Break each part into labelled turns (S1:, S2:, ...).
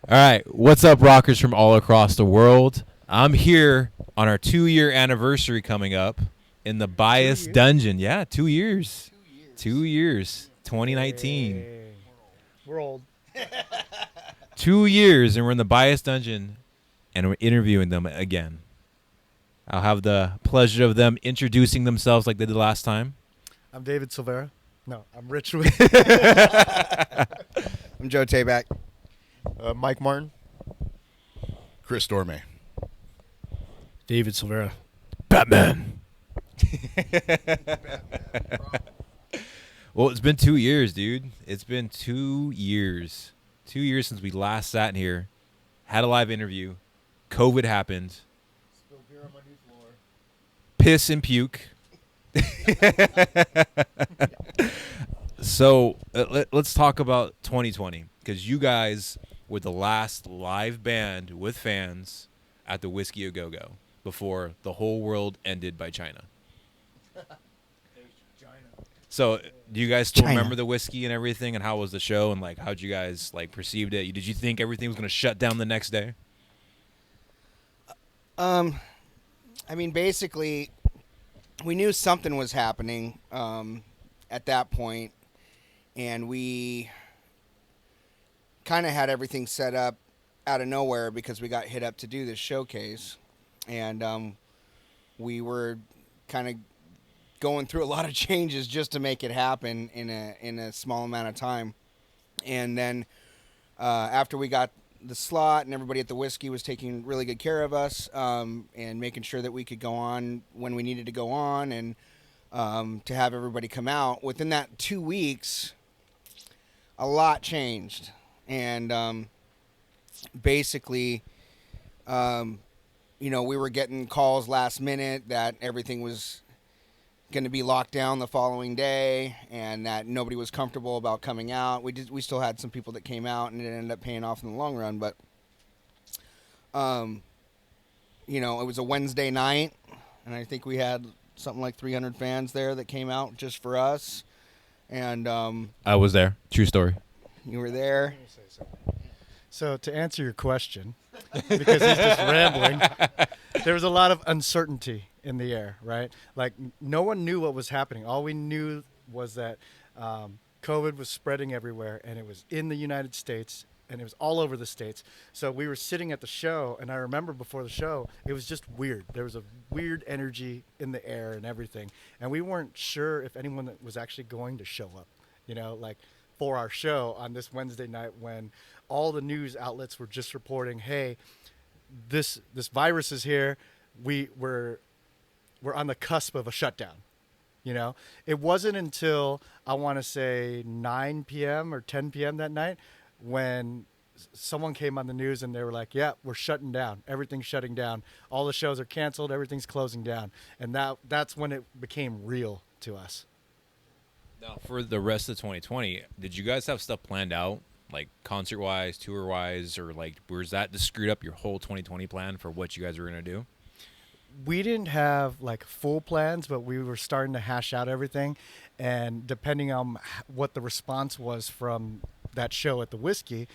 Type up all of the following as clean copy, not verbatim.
S1: All right, what's up, rockers from all across the world? I'm here on our 2-year anniversary coming up in the Bias Dungeon. Yeah, 2 years. 2 years. 2019.
S2: Dang. We're old.
S1: 2 years, and we're in the Bias Dungeon, and we're interviewing them again. I'll have the pleasure of them introducing themselves like they did last time.
S2: I'm David Silvera. No, I'm Rich.
S3: I'm Joe Tabak.
S4: Mike Martin.
S5: Chris Dorme.
S6: David Silvera.
S1: Batman. Well, it's been 2 years, dude. It's been 2 years. 2 years since we last sat in here, had a live interview. COVID happened.
S4: Spilled beer on my new floor.
S1: Piss and puke. So let's talk about 2020, because you guys were the last live band with fans at the Whiskey A Go Go before the whole world ended by China. So do you guys still remember the whiskey and everything, and how was the show, and like how'd you guys like perceived it? Did you think everything was going to shut down the next day?
S3: I mean, basically, we knew something was happening at that point, and we kind of had everything set up out of nowhere because we got hit up to do this showcase, and we were kind of going through a lot of changes just to make it happen in a small amount of time. And then after we got the slot and everybody at the Whiskey was taking really good care of us and making sure that we could go on when we needed to go on, and to have everybody come out, within that 2 weeks, a lot changed. And basically, we were getting calls last minute that everything was going to be locked down the following day, and that nobody was comfortable about coming out. We still had some people that came out, and it ended up paying off in the long run. But it was a Wednesday night, and I think we had something like 300 fans there that came out just for us. And
S1: I was there. True story.
S3: you were there.
S2: So to answer your question, because he's just rambling, there was a lot of uncertainty in the air, right? Like no one knew what was happening. All we knew was that COVID was spreading everywhere, and it was in the United States, and it was all over the states. So we were sitting at the show, and I remember before the show, it was just weird. There was a weird energy in the air and everything, and we weren't sure if anyone was actually going to show up, like for our show on this Wednesday night, when all the news outlets were just reporting, hey, this virus is here. We're on the cusp of a shutdown. It wasn't until I want to say 9 p.m. or 10 p.m. that night when someone came on the news and they were like, yeah, we're shutting down. Everything's shutting down. All the shows are canceled. Everything's closing down. And that's when it became real to us.
S1: Now, for the rest of 2020, did you guys have stuff planned out, like concert-wise, tour-wise, or like was that to screwed up your whole 2020 plan for what you guys were going to do?
S2: We didn't have like full plans, but we were starting to hash out everything. And depending on what the response was from that show at the Whiskey,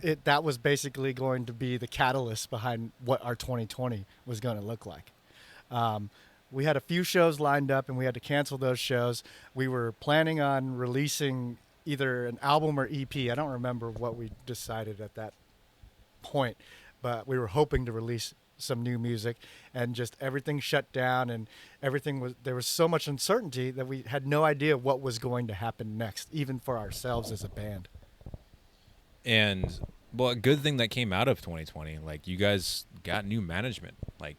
S2: that was basically going to be the catalyst behind what our 2020 was going to look like. We had a few shows lined up, and we had to cancel those shows. We were planning on releasing either an album or EP. I don't remember what we decided at that point, but we were hoping to release some new music, and just everything shut down, and there was so much uncertainty that we had no idea what was going to happen next, even for ourselves as a band.
S1: And well, a good thing that came out of 2020, like you guys got new management, like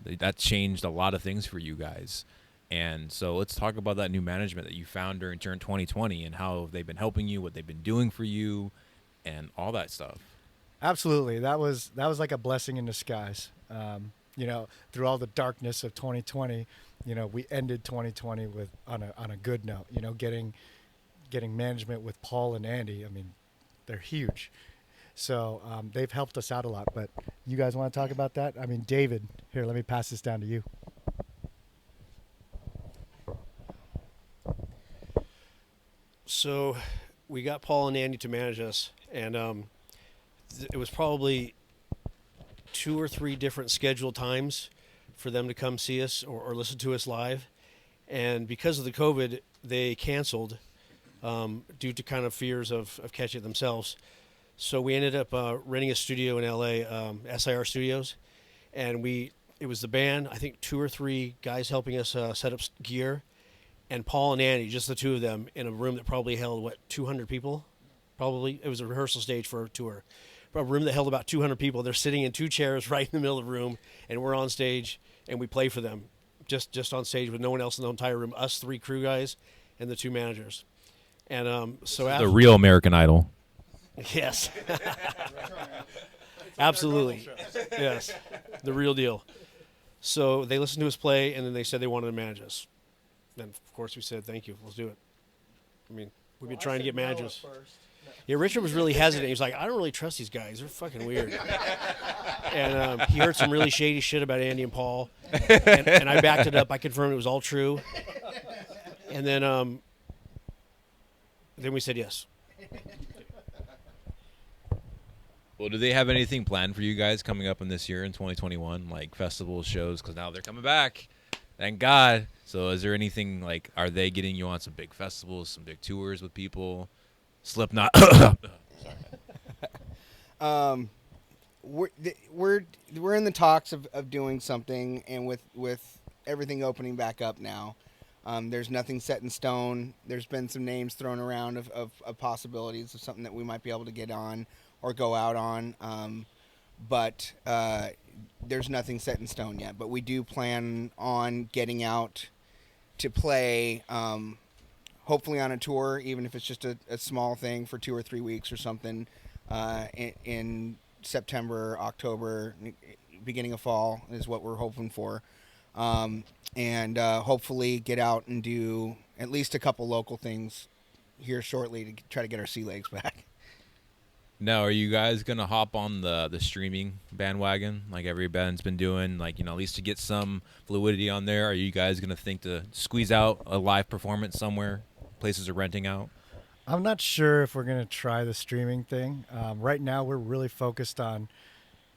S1: that changed a lot of things for you guys. And so let's talk about that new management that you found during 2020 and how they've been helping you, what they've been doing for you, and all that stuff.
S2: Absolutely. That was like a blessing in disguise. Through all the darkness of 2020, we ended 2020 on a good note, getting management with Paul and Andy. I mean, they're huge. So they've helped us out a lot. But you guys want to talk about that? I mean, David, here, let me pass this down to you.
S6: So we got Paul and Andy to manage us, and it was probably 2 or 3 different scheduled times for them to come see us or listen to us live. And because of the COVID, they canceled due to kind of fears of catching it themselves. So we ended up renting a studio in LA, SIR Studios, and it was the band, I think 2 or 3 guys helping us set up gear, and Paul and Andy, just the two of them, in a room that probably held, 200 people? Probably. It was a rehearsal stage for a tour. A room that held about 200 people. They're sitting in 2 chairs right in the middle of the room, and we're on stage, and we play for them, just on stage with no one else in the entire room, us 3 crew guys and the 2 managers. And so after,
S1: The real American Idol.
S6: yes. Absolutely. Yes. The real deal. So they listened to us play, and then they said they wanted to manage us. And, of course, we said, thank you. Let's do it. I mean, we've been trying to get managers. Yeah, Richard was really hesitant. He was like, I don't really trust these guys. They're fucking weird. And he heard some really shady shit about Andy and Paul. And I backed it up. I confirmed it was all true. And then we said yes.
S1: Well, do they have anything planned for you guys coming up in this year in 2021, like festivals, shows? Because now they're coming back. Thank God. So is there anything, like, are they getting you on some big festivals, some big tours with people? Slipknot.
S3: We're in the talks of doing something, and with everything opening back up now, there's nothing set in stone. There's been some names thrown around of possibilities of something that we might be able to get on or go out on, but there's nothing set in stone yet. But we do plan on getting out to play. Hopefully on a tour, even if it's just a small thing for 2 or 3 weeks or something, in September, October, beginning of fall is what we're hoping for. And hopefully get out and do at least a couple local things here shortly to try to get our sea legs back.
S1: Now, are you guys going to hop on the streaming bandwagon like every band's been doing, like, at least to get some fluidity on there? Are you guys going to think to squeeze out a live performance somewhere? Places are renting out?
S2: I'm not sure if we're going to try the streaming thing. Right now, we're really focused on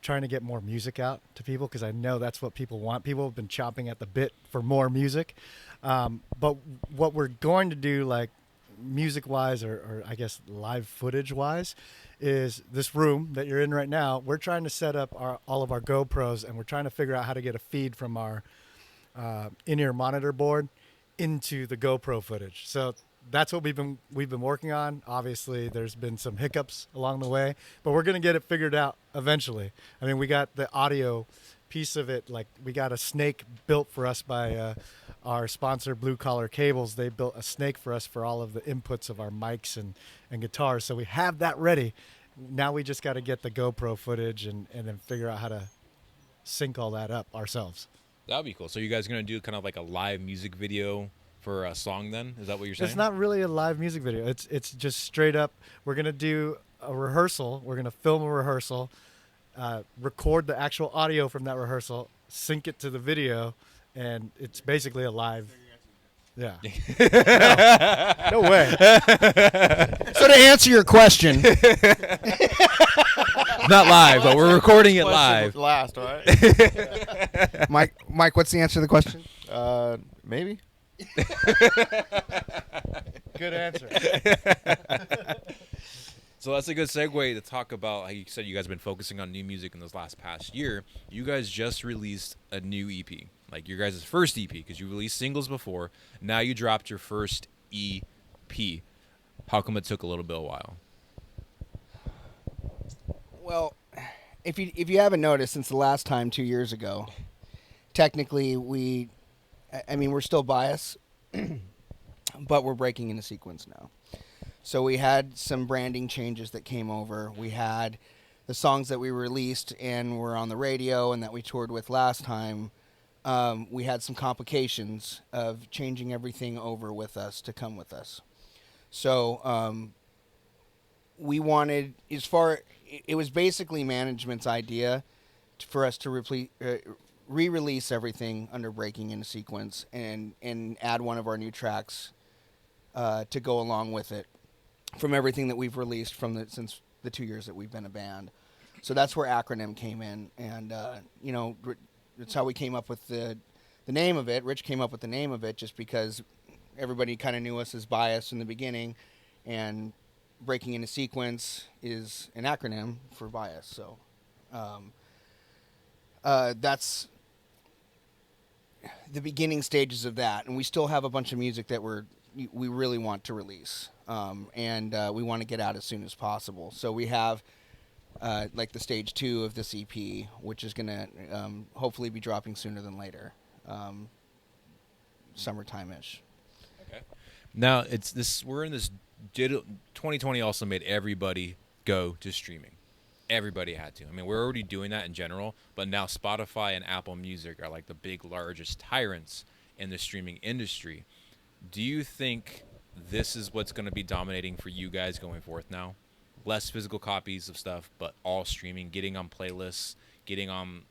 S2: trying to get more music out to people because I know that's what people want. People have been chopping at the bit for more music. But what we're going to do, like music-wise or I guess live footage-wise, is this room that you're in right now. We're trying to set up all of our GoPros, and we're trying to figure out how to get a feed from our in-ear monitor board into the GoPro footage. So that's what we've been working on. Obviously, there's been some hiccups along the way, but we're going to get it figured out eventually. I mean, we got the audio piece of it. Like, we got a snake built for us by our sponsor, Blue Collar Cables. They built a snake for us for all of the inputs of our mics and guitars. So we have that ready. Now we just got to get the GoPro footage and then figure out how to sync all that up ourselves.
S1: That would be cool. So you guys are going to do kind of like a live music video for a song then? Is that what you're saying?
S2: It's not really a live music video. It's just straight up. We're going to do a rehearsal. We're going to film a rehearsal, record the actual audio from that rehearsal, sync it to the video, and it's basically a live. Yeah. No way.
S3: So to answer your question,
S1: Not live, but we're recording it live.
S4: Last, all right?
S3: Mike, what's the answer to the question?
S4: Maybe.
S2: Good answer.
S1: So that's a good segue to talk about how you said you guys have been focusing on new music in this past year. You guys just released a new EP, like your guys' first EP, because you released singles before. Now you dropped your first EP. How come it took a little bit of a while?
S3: Well, if you haven't noticed, since the last time 2 years ago, technically we're still biased, but we're breaking into sequence now. So we had some branding changes that came over. We had the songs that we released and were on the radio and that we toured with last time. We had some complications of changing everything over with us to come with us. So we wanted, it was basically management's idea for us to re-release everything under Breaking Into Sequence and add one of our new tracks to go along with it from everything that we've released since the 2 years that we've been a band. So that's where Acronym came in, and that's how we came up with the name of it. Rich came up with the name of it just because everybody kind of knew us as Bias in the beginning, and breaking into sequence is an acronym for Bias. So that's the beginning stages of that, and we still have a bunch of music that we really want to release, and we want to get out as soon as possible. So we have like the stage 2 of this EP, which is gonna hopefully be dropping sooner than later, summertime-ish.
S1: Okay. Now we're in this 2020 also made everybody go to streaming. Everybody had to. I mean, we're already doing that in general, but now Spotify and Apple Music are like the big, largest tyrants in the streaming industry. Do you think this is what's going to be dominating for you guys going forth now? Less physical copies of stuff, but all streaming, getting on playlists, getting on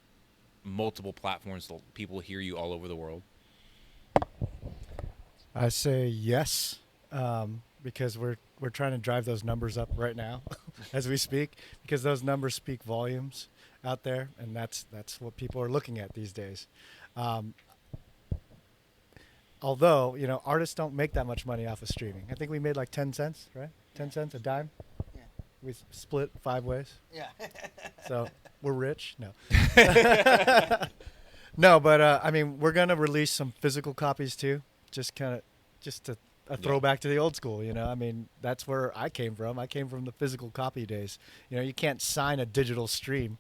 S1: multiple platforms so people hear you all over the world?
S2: I say yes, because we're trying to drive those numbers up right now as we speak, because those numbers speak volumes out there, and that's what people are looking at these days. Although, artists don't make that much money off of streaming. I think we made like 10 cents, right? 10 cents, a dime?
S3: Yeah.
S2: We split 5 ways.
S3: Yeah.
S2: So we're rich? No. No, but I mean, we're going to release some physical copies too, just a throwback to the old school, I mean, that's where I came from. I came from the physical copy days. You can't sign a digital stream.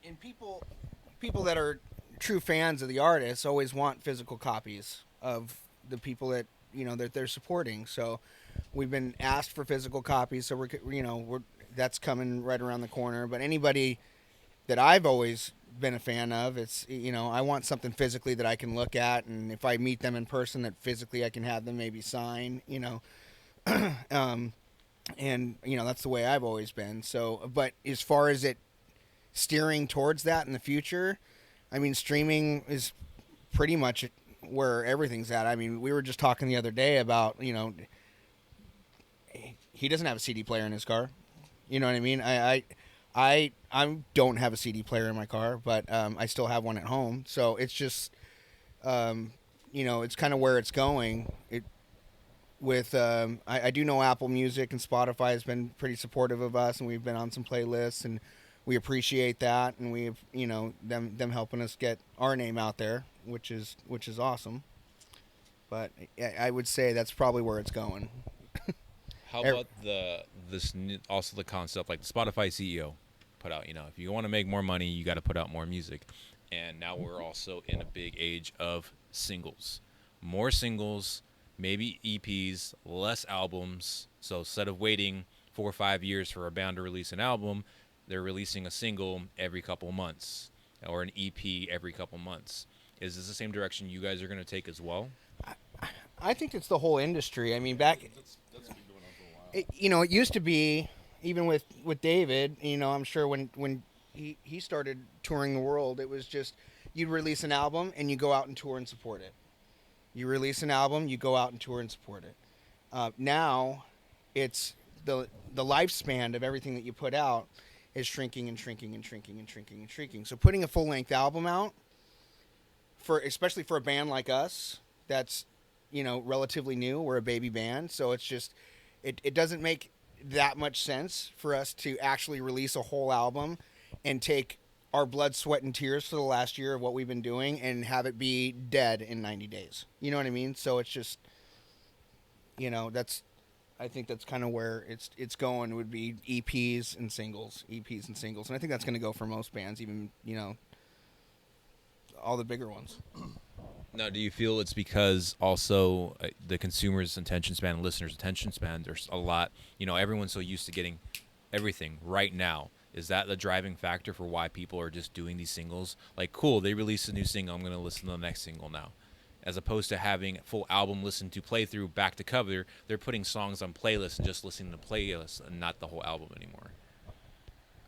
S3: And people that are true fans of the artists always want physical copies of the people that that they're supporting. So we've been asked for physical copies, so we're that's coming right around the corner. But anybody that I've always been a fan of, it's I want something physically that I can look at, and if I meet them in person, that physically I can have them maybe sign, and that's the way I've always been. So, but as far as it steering towards that in the future, I mean, streaming is pretty much where everything's at. I mean, we were just talking the other day about, he doesn't have a CD player in his car. You know what I mean? I don't have a CD player in my car, but I still have one at home. So it's just, it's kind of where it's going. I do know Apple Music and Spotify has been pretty supportive of us, and we've been on some playlists, and we appreciate that, and we've them helping us get our name out there, which is awesome. But I would say that's probably where it's going.
S1: How about also the concept, like the Spotify CEO put out, if you want to make more money, you got to put out more music. And now we're also in a big age of singles. More singles, maybe EPs, less albums. So instead of waiting 4 or 5 years for a band to release an album, they're releasing a single every couple months or an EP every couple months. Is this the same direction you guys are going to take as well?
S3: I think it's the whole industry. I mean, that's been going on for a while. It used to be, even with David, I'm sure when he started touring the world, it was just you'd release an album and you go out and tour and support it. You release an album, you go out and tour and support it. Now, it's the lifespan of everything that you put out is shrinking and shrinking and shrinking and shrinking and shrinking. So putting a full-length album out, especially for a band like us, that's relatively new. We're a baby band, so it's just it doesn't make that much sense for us to actually release a whole album and take our blood, sweat, and tears for the last year of what we've been doing and have it be dead in 90 days. You know what I mean? So it's just, I think that's kind of where it's going. It would be EPs and singles. And I think that's going to go for most bands, even, all the bigger ones.
S1: Now, do you feel it's because also the consumer's attention span, listeners' attention span, there's a lot, everyone's so used to getting everything right now. Is that the driving factor for why people are just doing these singles? Like, cool, they released a new single, I'm going to listen to the next single now. As opposed to having a full album listened to, play through, back to cover, they're putting songs on playlists and just listening to playlists and not the whole album anymore.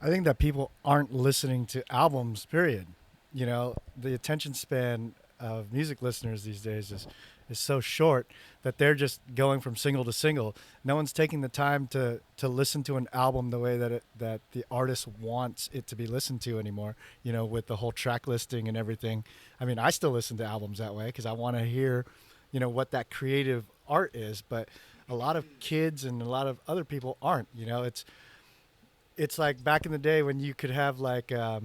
S2: I think that people aren't listening to albums, period. The attention span of music listeners these days is so short that they're just going from single to single. No one's taking the time to listen to an album the way that the artist wants it to be listened to anymore, with the whole track listing and everything. I mean, I still listen to albums that way because I want to hear, what that creative art is, but a lot of kids and a lot of other people aren't. It's like back in the day when you could have like a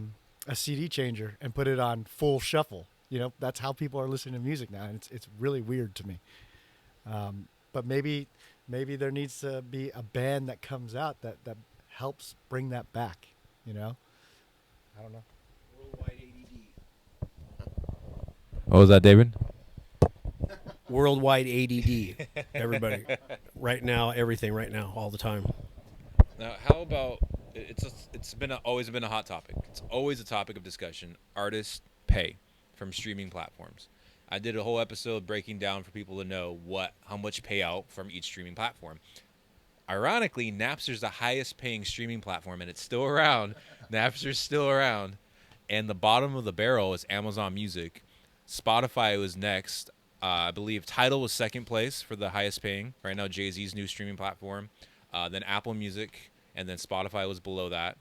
S2: CD changer and put it on full shuffle. That's how people are listening to music now, and it's really weird to me. But maybe there needs to be a band that comes out that helps bring that back. I don't know.
S6: Worldwide ADD.
S1: What was that, David?
S6: Worldwide ADD. Everybody. Right now, everything right now, all the time.
S1: Now, how about always been a hot topic. It's always a topic of discussion. Artists pay from streaming platforms. I did a whole episode breaking down for people to know how much payout from each streaming platform. Ironically, Napster's the highest paying streaming platform, and it's still around. Napster's still around. And the bottom of the barrel is Amazon Music. Spotify was next. I believe Tidal was second place for the highest paying. Right now, Jay-Z's new streaming platform. Then Apple Music, and then Spotify was below that.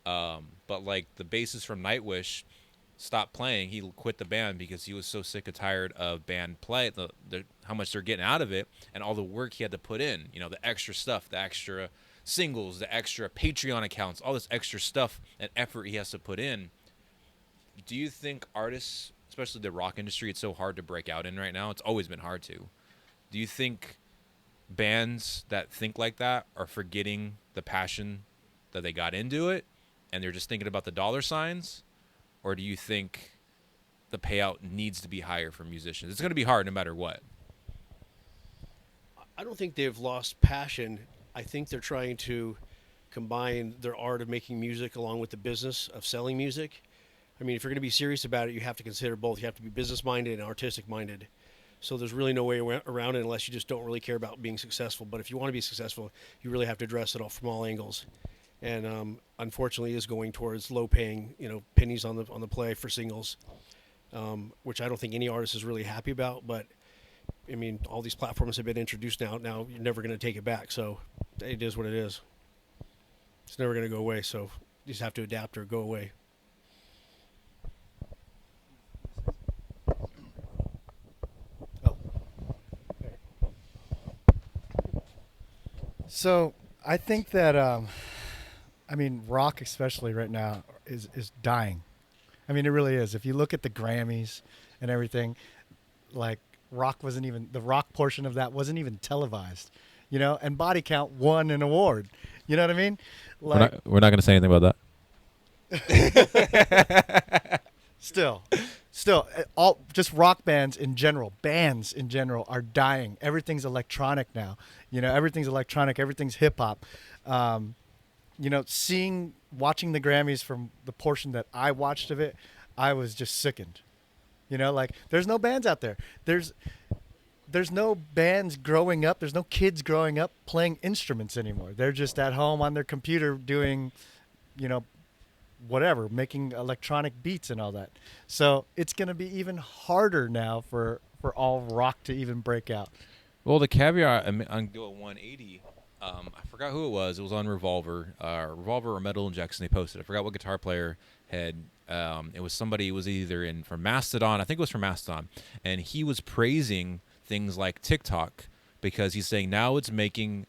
S1: But like the bassist from Nightwish stopped playing. He quit the band because he was so sick and tired of band play, how much they're getting out of it, and all the work he had to put in. The extra stuff, the extra singles, the extra Patreon accounts, all this extra stuff and effort he has to put in. Do you think artists, especially the rock industry, it's so hard to break out in right now? It's always been hard to. Do you think bands that think like that are forgetting the passion that they got into it, and they're just thinking about the dollar signs? Or do you think the payout needs to be higher for musicians? It's going to be hard no matter what.
S6: I don't think they've lost passion. I think they're trying to combine their art of making music along with the business of selling music. I mean, if you're going to be serious about it, you have to consider both. You have to be business-minded and artistic-minded. So there's really no way around it unless you just don't really care about being successful. But if you want to be successful, you really have to address it all from all angles. And unfortunately, is going towards low-paying, pennies on the play for singles, which I don't think any artist is really happy about. But I mean, all these platforms have been introduced now. Now you're never going to take it back. So it is what it is. It's never going to go away. So you just have to adapt or go away.
S2: So I think that rock especially right now is dying. I mean, it really is. If you look at the Grammys and everything, like the rock portion of that wasn't even televised, and Body Count won an award. You know what I mean? Like,
S1: we're not going to say anything about that.
S2: Still, all just rock bands in general are dying. Everything's electronic now. Everything's electronic. Everything's hip hop. Watching the Grammys from the portion that I watched of it, I was just sickened. Like there's no bands out there. There's no bands growing up. There's no kids growing up playing instruments anymore. They're just at home on their computer doing, whatever, making electronic beats and all that. So it's going to be even harder now for all rock to even break out.
S1: Well, the caveat on Go at 180, I forgot who it was. It was on Revolver or Metal Injection. They posted. I forgot what guitar player had. It was somebody. It was either from Mastodon. I think it was from Mastodon, and he was praising things like TikTok because he's saying now it's making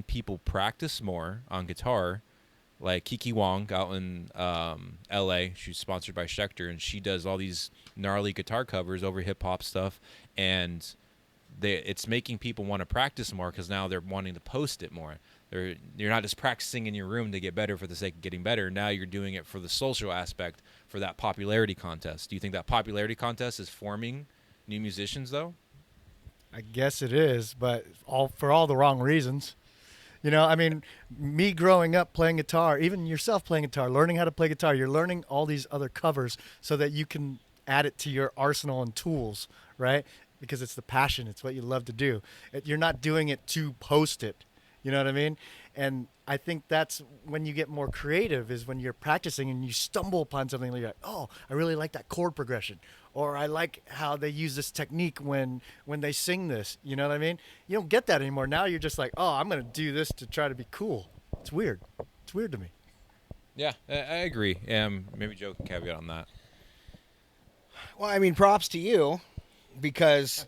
S1: people practice more on guitar. Like Kiki Wong out in L.A. She's sponsored by Schecter, and she does all these gnarly guitar covers over hip hop stuff, and it's making people want to practice more because now they're wanting to post it more. You're not just practicing in your room to get better for the sake of getting better. Now you're doing it for the social aspect, for that popularity contest. Do you think that popularity contest is forming new musicians, though?
S2: I guess it is, but for all the wrong reasons. Me growing up playing guitar, even yourself playing guitar, learning how to play guitar, you're learning all these other covers so that you can add it to your arsenal and tools, right? Because it's the passion. It's what you love to do. You're not doing it to post it. You know what I mean? And I think that's when you get more creative, is when you're practicing and you stumble upon something like, oh, I really like that chord progression, or I like how they use this technique when they sing this. You know what I mean? You don't get that anymore. Now you're just like, oh, I'm gonna do this to try to be cool. It's weird. It's weird to me.
S1: Yeah, I agree. Maybe Joe can caveat on that.
S3: Well, I mean, props to you, because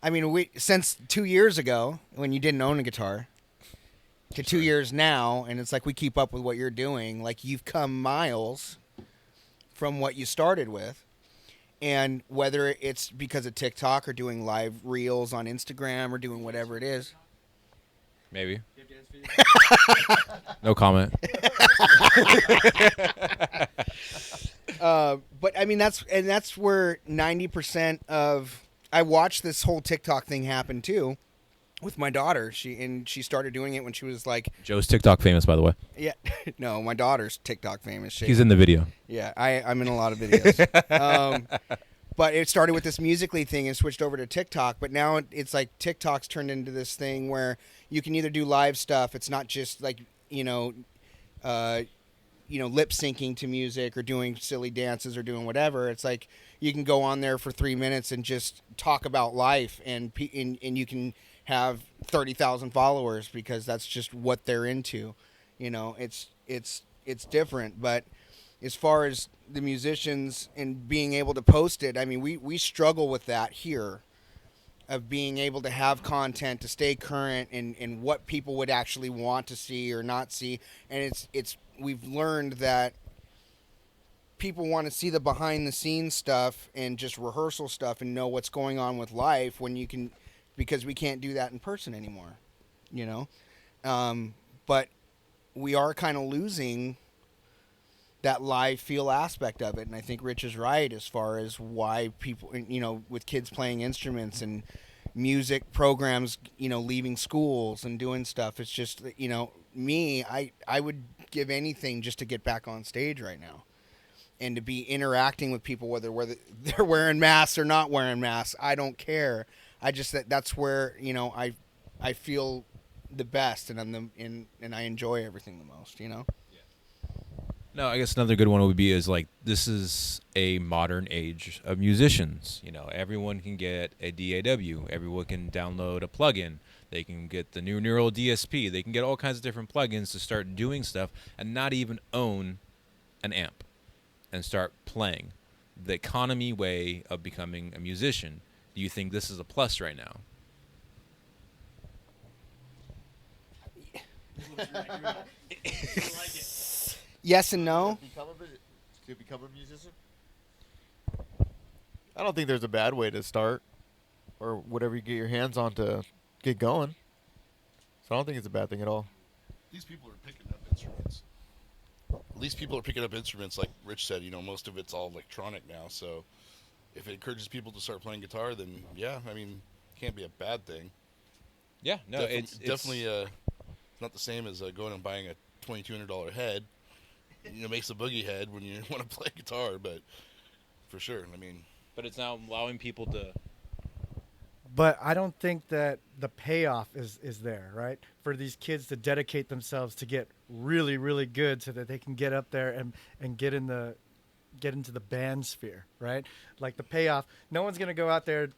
S3: I mean, since 2 years ago when you didn't own a guitar to 2 years now, and it's like we keep up with what you're doing. Like, you've come miles from what you started with, and whether it's because of TikTok or doing live reels on Instagram or doing whatever it is.
S1: Maybe. No comment.
S3: But I mean, that's where 90% of I watched this whole TikTok thing happen too with my daughter. She started doing it when she was like,
S1: Joe's TikTok famous, by the way.
S3: yeah, no, my daughter's TikTok famous.
S1: He's in the video.
S3: Yeah, I'm in a lot of videos. But it started with this Musical.ly thing and switched over to TikTok. But now it's like TikTok's turned into this thing where you can either do live stuff. It's not just like, lip syncing to music or doing silly dances or doing whatever. It's like you can go on there for 3 minutes and just talk about life, and you can have 30,000 followers because that's just what they're into. It's different. But as far as the musicians and being able to post it, I mean, we struggle with that here, of being able to have content to stay current and what people would actually want to see or not see. And we've learned that people want to see the behind the scenes stuff and just rehearsal stuff and know what's going on with life because we can't do that in person anymore, but we are kind of losing that live feel aspect of it. And I think Rich is right as far as why people, with kids playing instruments and music programs, leaving schools and doing stuff. It's just, me, I would give anything just to get back on stage right now and to be interacting with people, whether they're wearing masks or not wearing masks. I don't care. I just, that's where, I feel the best and and I enjoy everything the most,
S1: No, I guess another good one would be like, this is a modern age of musicians. Everyone can get a DAW. Everyone can download a plugin. They can get the new Neural DSP. They can get all kinds of different plugins to start doing stuff and not even own an amp and start playing. The economy way of becoming a musician. Do you think this is a plus right now?
S3: Yes and no.
S4: To become a musician? I don't think there's a bad way to start, or whatever you get your hands on to get going. So I don't think it's a bad thing at all.
S5: These people are picking up instruments. These people are picking up instruments, like Rich said. Most of it's all electronic now. So if it encourages people to start playing guitar, then yeah, I mean, it can't be a bad thing.
S1: Yeah, no, it's
S5: definitely not the same as going and buying a $2,200 head. Makes a boogie head when you want to play guitar, but for sure, I mean.
S1: But it's now allowing people to.
S2: But I don't think that the payoff is there, right? For these kids to dedicate themselves to get really, really good so that they can get up there and get into the band sphere, right? Like the payoff, no one's going to go out there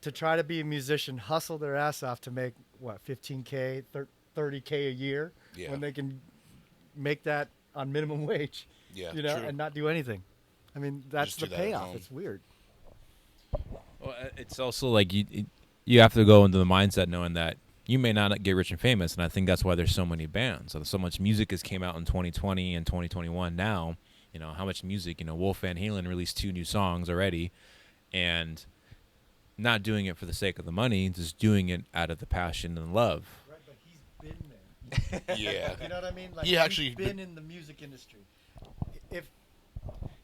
S2: to try to be a musician, hustle their ass off to make, what, $15K, $30K a year, when they can make that on minimum wage,
S5: true.
S2: And not do anything. I mean, that's the payoff. It's weird.
S1: Well, it's also like you have to go into the mindset knowing that you may not get rich and famous, and I think that's why there's so many bands. So much music has came out in 2020 and 2021 now. How much music, Wolf Van Halen released 2 new songs already, and not doing it for the sake of the money, just doing it out of the passion and love.
S2: Right, but he's been there.
S5: Yeah.
S2: You know what I mean? Like,
S5: he's
S2: been in the music industry. If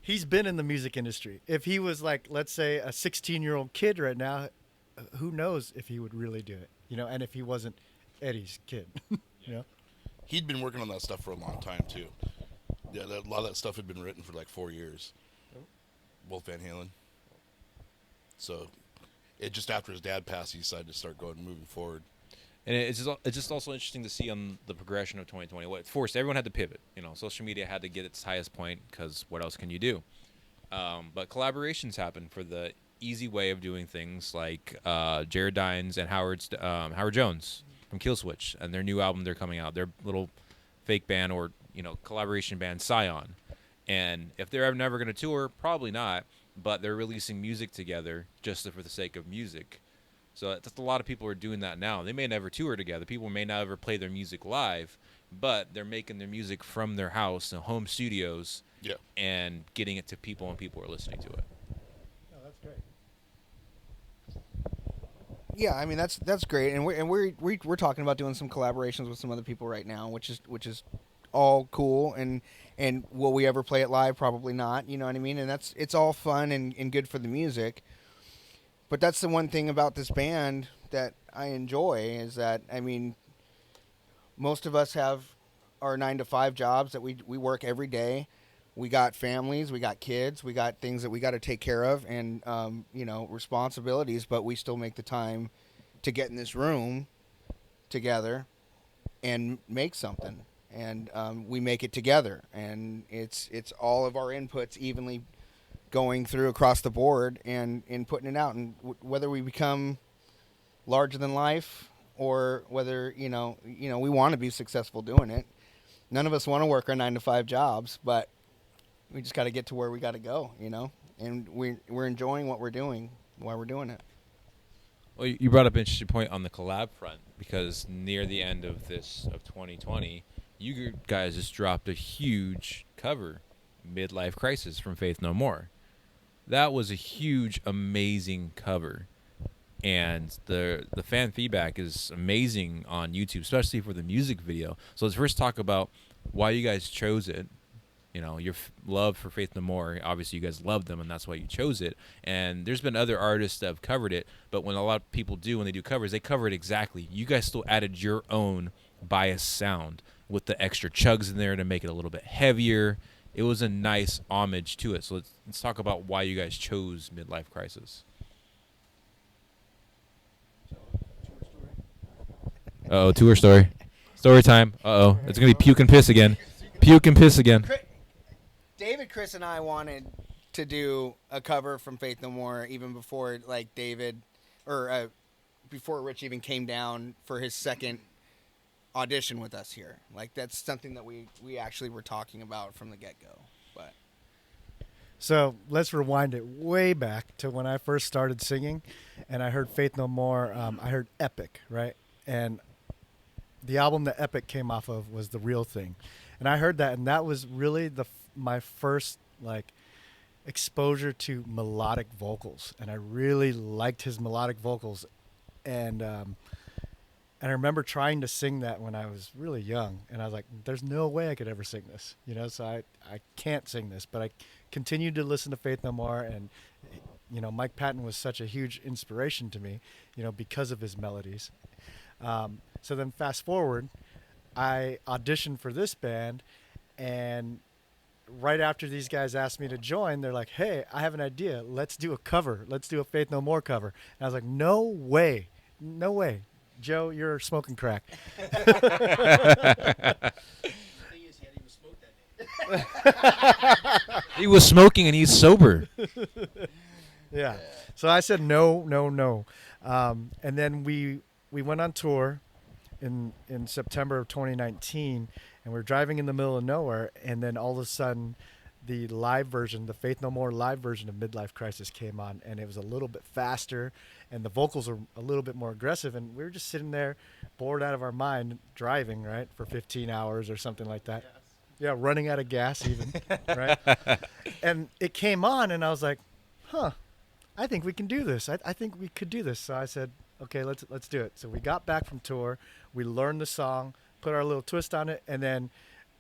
S2: he's been in the music industry, if he was like, let's say, a 16-year-old kid right now, who knows if he would really do it? And if he wasn't Eddie's kid,
S5: He'd been working on that stuff for a long time too. Yeah, a lot of that stuff had been written for like 4 years. Wolf Van Halen. So, it just after his dad passed, he decided to start moving forward.
S1: And it's just also interesting to see on the progression of 2020. What forced everyone had to pivot. You know, social media had to get its highest point because what else can you do? But collaborations happened for the easy way of doing things, like Jared Dines and Howard Jones from Killswitch and their new album they're coming out. Their little fake band or collaboration band Scion. And if they're never going to tour, probably not. But they're releasing music together just for the sake of music. So that's a lot of people are doing that now. They may never tour together. People may not ever play their music live, but they're making their music from their house and home studios
S5: Yeah.
S1: and getting it to people, and people are listening to it.
S2: Oh, that's great.
S3: Yeah, I mean that's great, and we're talking about doing some collaborations with some other people right now, which is all cool. And will we ever play it live? Probably not. You know what I mean? And it's all fun and good for the music. But that's the one thing about this band that I enjoy is that, I mean, most of us have our 9-to-5 jobs that we work every day. We got families, we got kids, we got things that we got to take care of and, responsibilities, but we still make the time to get in this room together and make something. And we make it together. And it's all of our inputs evenly going through across the board and putting it out. And whether we become larger than life or whether, we want to be successful doing it. None of us want to work our 9-to-5 jobs, but we just got to get to where we got to go, and we're enjoying what we're doing while we're doing it.
S1: Well, you brought up an interesting point on the collab front, because near the end of 2020, you guys just dropped a huge cover, Midlife Crisis from Faith No More. That was a huge, amazing cover. And the fan feedback is amazing on YouTube, especially for the music video. So let's first talk about why you guys chose it. Your love for Faith No More. Obviously, you guys love them, and that's why you chose it. And there's been other artists that have covered it, but when a lot of people do, when they do covers, they cover it exactly. You guys still added your own biased sound with the extra chugs in there to make it a little bit heavier. It was a nice homage to it. So let's talk about why you guys chose Midlife Crisis. Uh-oh, tour story. Story time. Uh-oh. It's going to be puke and piss again. Puke and piss again.
S3: David, Chris, and I wanted to do a cover from Faith No More even before, before Rich even came down for his second audition with us here. That's something that we actually were talking about from the get-go. But
S2: So let's rewind it way back to when I first started singing, and I heard Faith No More. I heard Epic, right? And the album that Epic came off of was The Real Thing. And I heard that, and that was really my first exposure to melodic vocals, and I really liked his melodic vocals. And I remember trying to sing that when I was really young, and I was like, "There's no way I could ever sing this," So I can't sing this, but I continued to listen to Faith No More, and Mike Patton was such a huge inspiration to me, because of his melodies. So then fast forward, I auditioned for this band, and right after these guys asked me to join, they're like, "Hey, I have an idea. Let's do a cover. Let's do a Faith No More cover." And I was like, "No way. No way. Joe, you're smoking crack."
S1: He was smoking and he's sober.
S2: Yeah. So I said no. And then we went on tour in September of 2019, and we're driving in the middle of nowhere, and then all of a sudden the live version, the Faith No More live version of Midlife Crisis came on, and it was a little bit faster, and the vocals are a little bit more aggressive, and we were just sitting there bored out of our mind driving, right, for 15 hours or something like that. Yes. Yeah, running out of gas even, right? And it came on, and I was like, I think we can do this. I think we could do this. So I said, okay, let's do it. So we got back from tour, we learned the song, put our little twist on it, and then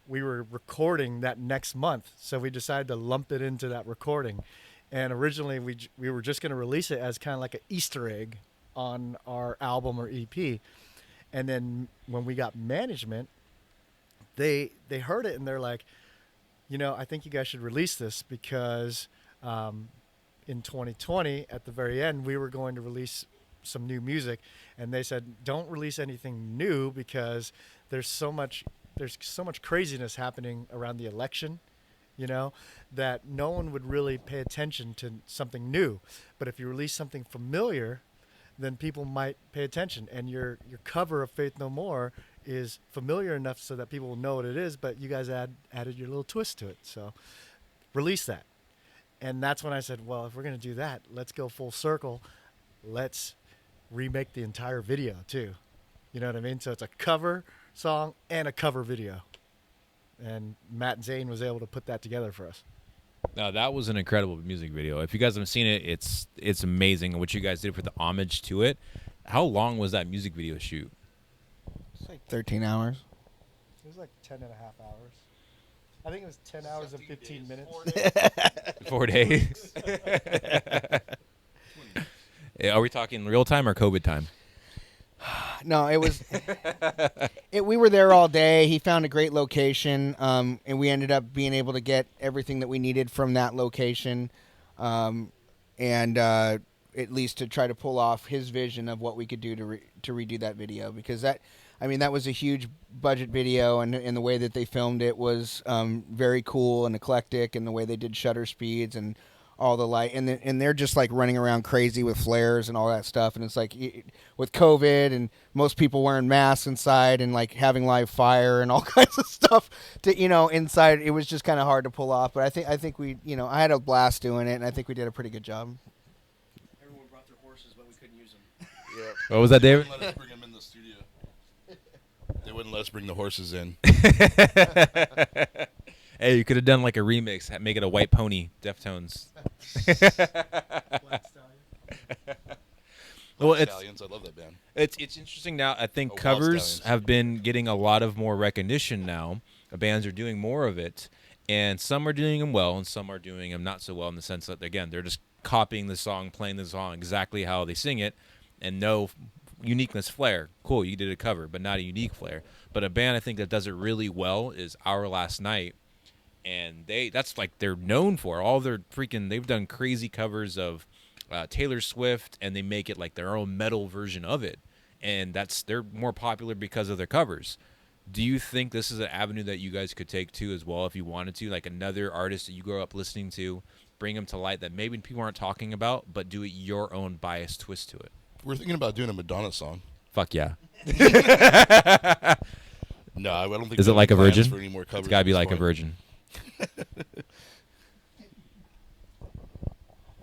S2: we were recording that next month. So we decided to lump it into that recording. And originally we were just going to release it as kind of like an Easter egg on our album or EP. And then when we got management, they heard it and they're like, I think you guys should release this because in 2020, at the very end, we were going to release some new music, and they said don't release anything new because there's so much craziness happening around the election, that no one would really pay attention to something new. But if you release something familiar, then people might pay attention. And your cover of Faith No More is familiar enough so that people will know what it is, but you guys added your little twist to it. So release that. And that's when I said, well, if we're going to do that, let's go full circle. Let's remake the entire video too. You know what I mean? So it's a cover song and a cover video. And Matt Zane was able to put that together for us.
S1: Now that was an incredible music video. If you guys haven't seen it, it's amazing what you guys did for the homage to it. How long was that music video shoot?
S3: It's like 13 hours.
S2: It was like 10 and a half hours. I think it was 10 hours and 15 minutes.
S1: 4 days. Are we talking real time or COVID time?
S3: No, it was. We were there all day. He found a great location, and we ended up being able to get everything that we needed from that location, and at least to try to pull off his vision of what we could do to redo that video, because that was a huge budget video, and the way that they filmed it was very cool and eclectic, and the way they did shutter speeds and all the light, and they're just like running around crazy with flares and all that stuff, and it's like with COVID and most people wearing masks inside and like having live fire and all kinds of stuff to inside, it was just kind of hard to pull off. But I think we I had a blast doing it, and I think we did a pretty good job.
S6: Everyone brought their horses, but we couldn't use them.
S5: Yeah.
S1: What was that, David?
S5: They wouldn't let us bring them in the studio. They wouldn't let us bring the horses in.
S1: Hey, you could have done like a remix, make it a White Pony, Deftones. Well,
S5: Stallions, I love that band.
S1: It's interesting now. I think
S5: Wild
S1: covers
S5: Stallions.
S1: have been getting a lot of more recognition now. Bands are doing more of it, and some are doing them well, and some are doing them not so well in the sense that, again, they're just copying the song, playing the song exactly how they sing it, and no uniqueness flair. Cool, you did a cover, but not a unique flair. But a band I think that does it really well is Our Last Night. And that's like they're known for all their they've done crazy covers of Taylor Swift, and they make it like their own metal version of it, and they're more popular because of their covers. Do you think this is an avenue that you guys could take too as well if you wanted to, like another artist that you grew up listening to, bring them to light that maybe people aren't talking about, but do it your own biased twist to it?
S5: We're thinking about doing a Madonna song.
S1: Fuck yeah.
S5: No, I don't think.
S1: Is it like a
S5: plans
S1: virgin?
S5: For any more covers
S1: It's got to
S5: at
S1: be
S5: this
S1: like a
S5: point.
S1: virgin.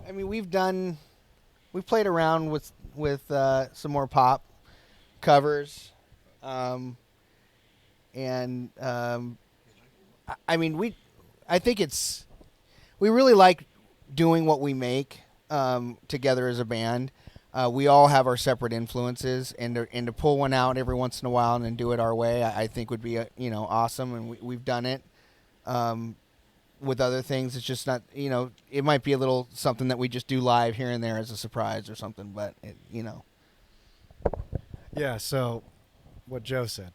S3: I mean, we've played around with some more pop covers, I think we really like doing what we make together as a band. We all have our separate influences, and to pull one out every once in a while and then do it our way, I think would be awesome, and we've done it. With other things, it's just not, it might be a little something that we just do live here and there as a surprise or something, but
S2: Yeah, so what Joe said.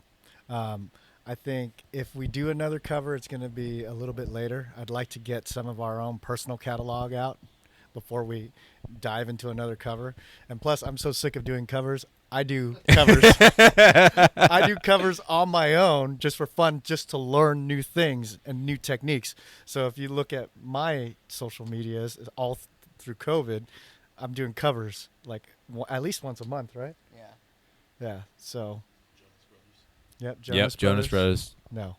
S2: I think if we do another cover, it's going to be a little bit later. I'd like to get some of our own personal catalog out before we dive into another cover. And plus, I'm so sick of doing covers. I do covers. I do covers on my own just for fun, just to learn new things and new techniques. So if you look at my social medias, all through COVID, I'm doing covers like at least once a month, right?
S3: yeah.
S2: Yeah. So. Yep.
S1: Jonas Brothers.
S2: No.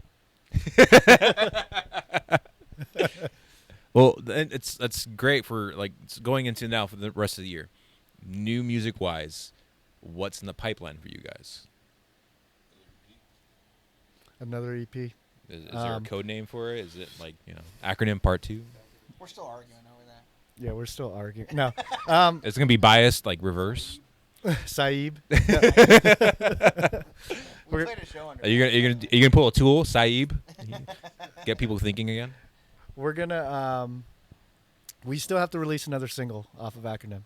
S1: Well, that's great for like going into now for the rest of the year. New music wise, what's in the pipeline for you guys?
S2: Another EP.
S1: Is there a code name for it? Is it like acronym part 2?
S3: We're still arguing over that.
S2: Yeah, we're still arguing. No.
S1: It's gonna be biased like reverse.
S2: Saeed.
S3: We
S2: We're-
S3: played a show under
S1: Are you gonna pull a Tool, Saeed? Get people thinking again.
S2: We're gonna. We still have to release another single off of Acronym,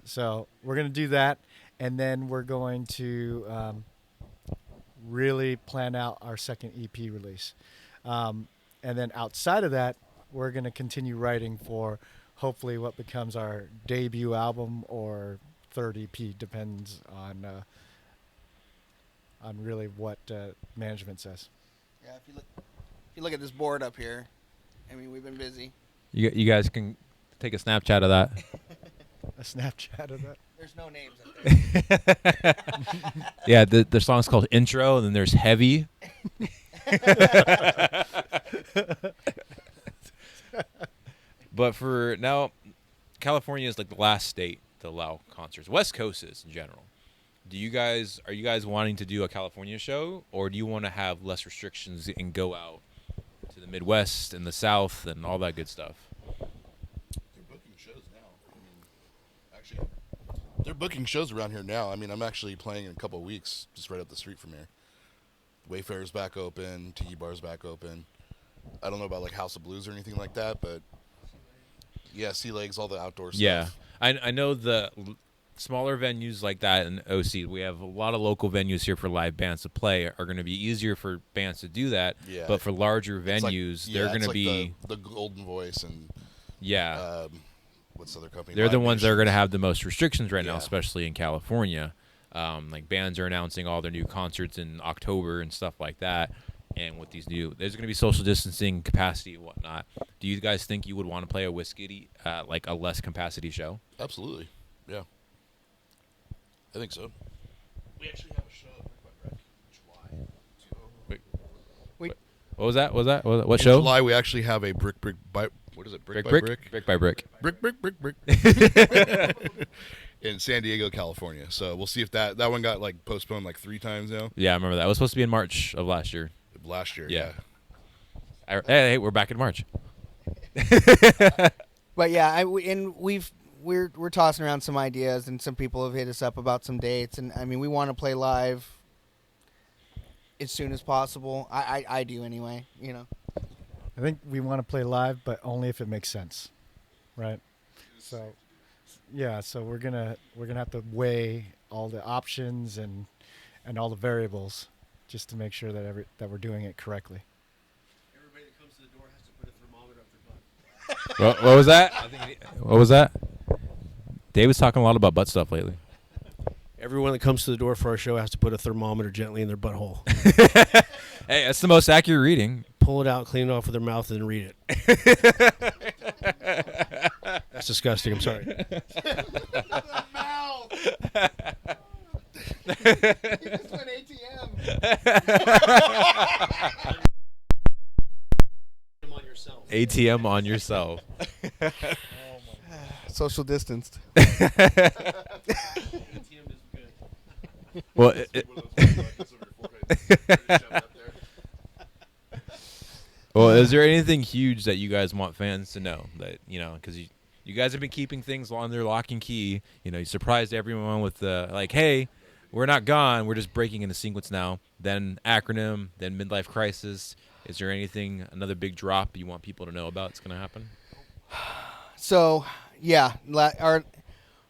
S2: so we're gonna do that, and then we're going to really plan out our second EP release, and then outside of that, we're gonna continue writing for hopefully what becomes our debut album or third EP depends on really what management says.
S3: Yeah, if you look at this board up here, I mean, we've been busy.
S1: You guys can take a Snapchat of that.
S2: A Snapchat of that.
S3: There's no names up there.
S1: Yeah, the song's called Intro, and then there's Heavy. But for now, California is like the last state to allow concerts. West Coast is in general. Are you guys wanting to do a California show, or do you want to have less restrictions and go out to the Midwest and the South and all that good stuff?
S5: They're booking shows now. I mean, actually, they're booking shows around here now. I mean, I'm actually playing in a couple of weeks, just right up the street from here. Wayfarer's back open, Tiki Bar's back open. I don't know about like House of Blues or anything like that, but yeah, Sea Legs, all the outdoor stuff.
S1: Yeah, I know the smaller venues like that in OC. We have a lot of local venues here for live bands to play. Are going to be easier for bands to do that.
S5: Yeah.
S1: But for larger
S5: It's like-
S1: venues,
S5: yeah,
S1: they're going
S5: it's
S1: to
S5: like
S1: be
S5: the Golden Voice and what's the other company?
S1: they're the
S5: Live
S1: ones that are going to
S5: Nations.
S1: have the most restrictions right now,
S5: Yeah.
S1: especially in California. Like bands are announcing all their new concerts in October and stuff like that. And with these there's going to be social distancing, capacity, and whatnot. Do you guys think you would want to play a Whiskey, like a less capacity show?
S5: Absolutely, yeah. I think so. We actually have a show at Brick by Brick in July.
S1: What was that? What
S5: In
S1: show?
S5: July, we actually have a Brick by what is it? Brick by Brick.
S1: Brick by Brick.
S5: Brick. In San Diego, California. So we'll see if that one got like postponed like 3 times now.
S1: Yeah, I remember that. It was supposed to be in March of last year.
S5: Last year,
S1: Yeah.
S5: yeah.
S1: Hey, we're back in March.
S3: But yeah, we're tossing around some ideas, and some people have hit us up about some dates, and I mean, we want to play live as soon as possible. I do anyway, you know.
S2: I think we want to play live, but only if it makes sense, right? So, yeah. So we're gonna have to weigh all the options and all the variables just to make sure that that we're doing it correctly.
S6: Everybody that comes to the door has to put a thermometer up their butt.
S1: What was that? What was that? David's talking a lot about butt stuff lately.
S6: Everyone that comes to the door for our show has to put a thermometer gently in their butthole.
S1: Hey, that's the most accurate reading.
S6: Pull it out, clean it off with their mouth, and read it. That's disgusting. I'm sorry.
S1: ATM on yourself.
S3: Social distanced.
S1: Well, well, is there anything huge that you guys want fans to know that because you guys have been keeping things on their lock and key. You surprised everyone with the like, hey, we're not gone. We're just breaking into sequence now. Then Acronym, then Midlife Crisis. Is there anything, another big drop you want people to know about that's going to happen?
S3: So yeah,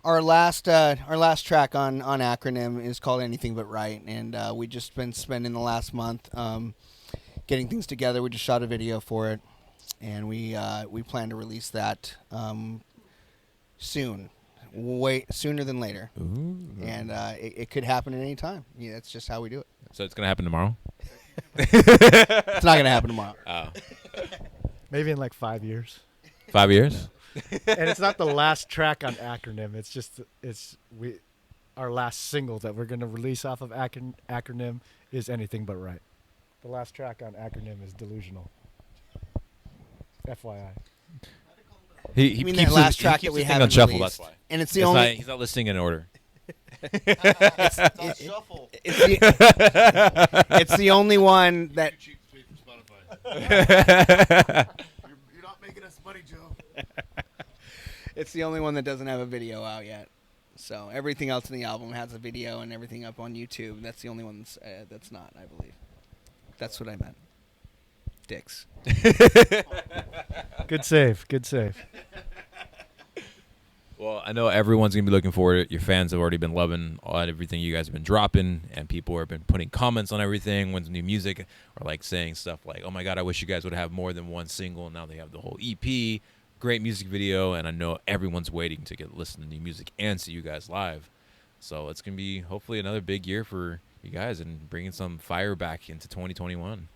S3: our last track on Acronym is called Anything But Right, and we just been spending the last month getting things together. We just shot a video for it, and we plan to release that soon, way sooner than later.
S1: Ooh.
S3: And it could happen at any time. Yeah, that's just how we do it.
S1: So it's going to happen tomorrow?
S3: It's not gonna happen tomorrow.
S1: Oh.
S2: Maybe in like 5 years.
S1: 5 years?
S2: And it's not the last track on Acronym. It's just our last single that we're gonna release off of Acronym is Anything But Right. The last track on Acronym is Delusional. FYI.
S1: He
S3: You mean
S1: keeps
S3: that last
S1: he
S3: track
S1: keeps
S3: that we
S1: the thing on
S3: haven't
S1: shuffle.
S3: released.
S1: That's why.
S3: And it's the
S1: It's
S3: only.
S1: not, he's not listening in order.
S3: It's the only one that.
S5: You're not making us money, Joe.
S3: It's the only one that doesn't have a video out yet. So everything else in the album has a video and everything up on YouTube. That's the only one that's not, I believe. That's what I meant. Dicks.
S2: Good save. Good save.
S1: Well, I know everyone's going to be looking forward to it. Your fans have already been loving everything you guys have been dropping, and people have been putting comments on everything, when's new music, or like saying stuff like, oh my God, I wish you guys would have more than one single. Now they have the whole EP, great music video, and I know everyone's waiting to listen to new music and see you guys live. So it's gonna be hopefully another big year for you guys and bringing some fire back into 2021.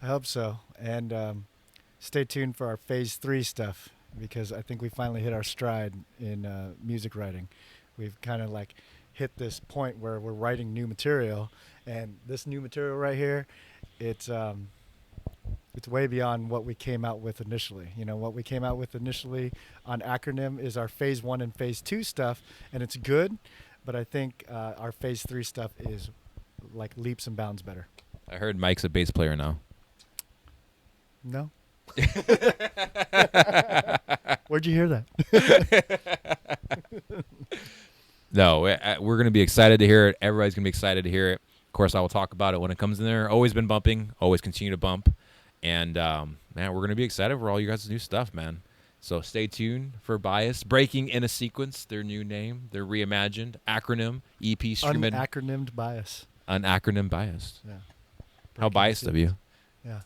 S2: I hope so. And stay tuned for our phase 3 stuff, because I think we finally hit our stride in music writing. We've kind of like hit this point where we're writing new material, and this new material right here, it's way beyond what we came out with initially. You know, what we came out with initially on Acronym is our phase 1 and phase 2 stuff, and it's good, but I think our phase 3 stuff is like leaps and bounds better.
S1: I heard Mike's a bass player now.
S2: No? Where'd you hear that?
S1: No, we're going to be excited to hear it. Everybody's going to be excited to hear it. Of course, I will talk about it when it comes in there. Always been bumping, always continue to bump. And, man, we're going to be excited for all you guys' new stuff, man. So stay tuned for Bias. Breaking in a Sequence, their new name, their reimagined acronym, EP streaming.
S2: Unacronymed bias.
S1: Unacronym Biased.
S2: Yeah.
S1: How biased of you.
S2: Yeah.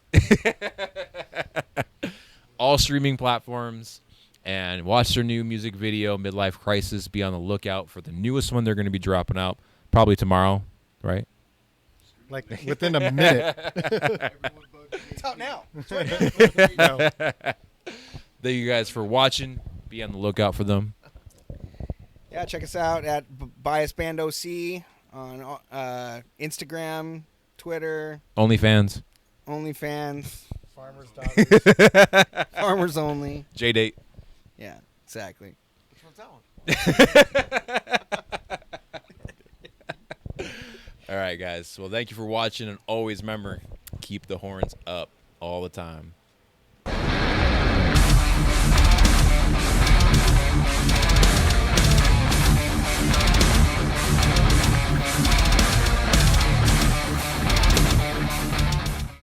S1: All streaming platforms. And watch their new music video, Midlife Crisis. Be on the lookout for the newest one they're going to be dropping out probably tomorrow, right?
S2: Like within a minute.
S3: It's out now.
S2: No.
S1: Thank you guys for watching. Be on the lookout for them.
S3: Yeah, check us out at Bias Band OC on Instagram, Twitter,
S1: OnlyFans.
S3: OnlyFans,
S2: Farmers' daughters.
S3: Farmers Only.
S1: J-Date.
S3: Yeah, exactly.
S4: Which one's that one?
S1: All right, guys. Well, thank you for watching. And always remember, keep the horns up all the time.